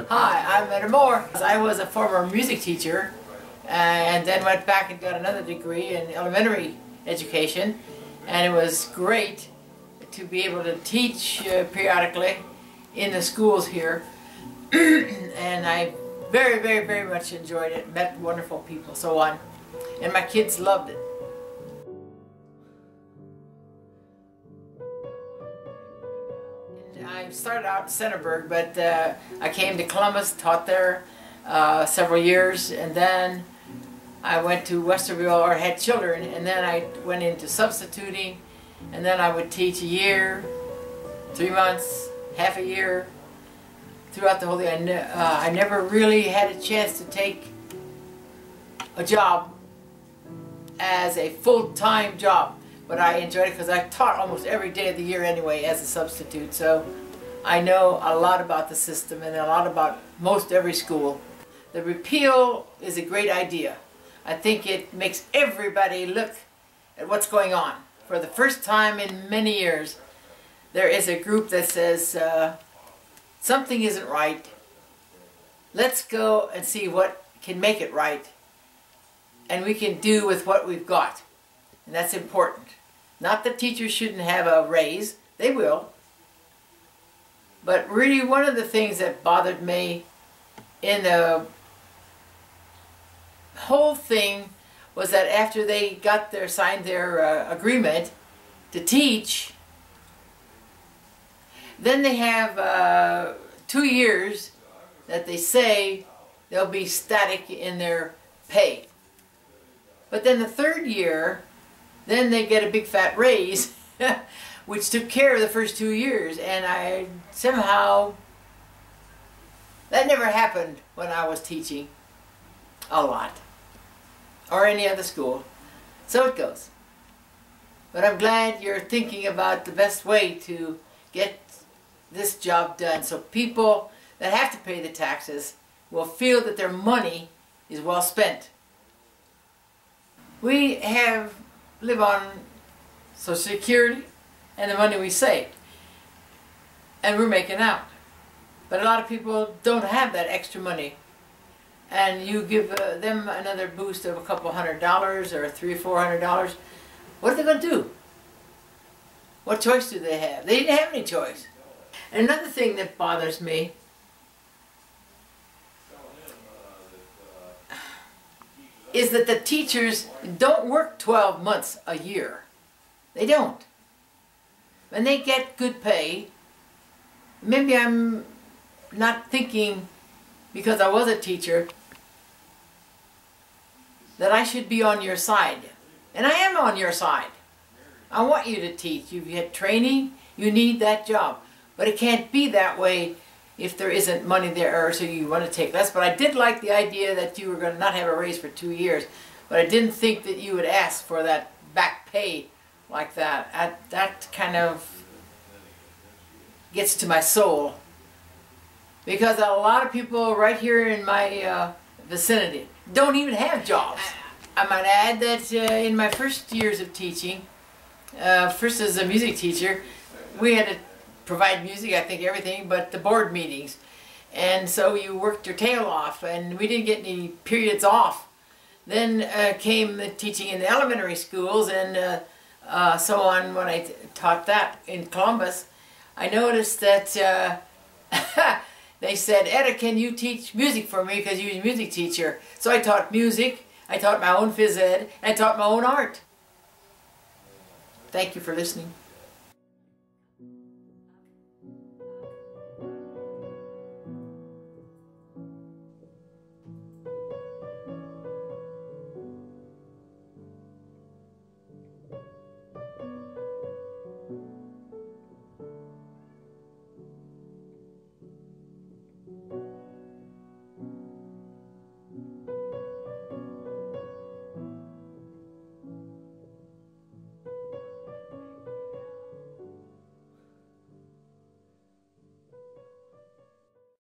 Hi, I'm Etta Moore. I was a former music teacher and then went back and got another degree in elementary education, and it was great to be able to teach periodically in the schools here. And I very much enjoyed it, met wonderful people, so on, and my kids loved it. I started out in Centerburg, but I came to Columbus, taught there several years, and then I went to Westerville, or had children, and then I went into substituting, and then I would teach a year, 3 months, half a year, throughout the whole thing. I never really had a chance to take a job as a full-time job, but I enjoyed it because I taught almost every day of the year anyway as a substitute, so I know a lot about the system and a lot about most every school. The repeal is a great idea. I think it makes everybody look at what's going on. For the first time in many years, there is a group that says, something isn't right. Let's go and see what can make it right, and we can do with what we've got. And that's important. Not that teachers shouldn't have a raise. They will. But really, one of the things that bothered me in the whole thing was that after they got signed their agreement to teach, then they have 2 years that they say they'll be static in their pay. But then the third year, then they get a big fat raise, which took care of the first 2 years, and I somehow, that never happened when I was teaching a lot, or any other school. So it goes. But I'm glad you're thinking about the best way to get this job done, so people that have to pay the taxes will feel that their money is well spent. We live on Social Security and the money we saved, and we're making out. But a lot of people don't have that extra money, and you give them another boost of a couple $100 or $300 or $400. What are they going to do? What choice do they have? They didn't have any choice. And another thing that bothers me is that the teachers don't work 12 months a year. They don't. And they get good pay. Maybe I'm not thinking, because I was a teacher, that I should be on your side. And I am on your side. I want you to teach. You get training, you need that job. But it can't be that way if there isn't money there, or so you want to take less. But I did like the idea that you were going to not have a raise for 2 years. But I didn't think that you would ask for that back pay like that. That kind of gets to my soul. Because a lot of people right here in my vicinity don't even have jobs. I might add that in my first years of teaching, first as a music teacher, we had to provide music, I think everything, but the board meetings. And so you worked your tail off, and we didn't get any periods off. Then came the teaching in the elementary schools and so on. When I taught that in Columbus, I noticed that they said, Etta, can you teach music for me because you're a music teacher? So I taught music, I taught my own phys ed, and I taught my own art. Thank you for listening.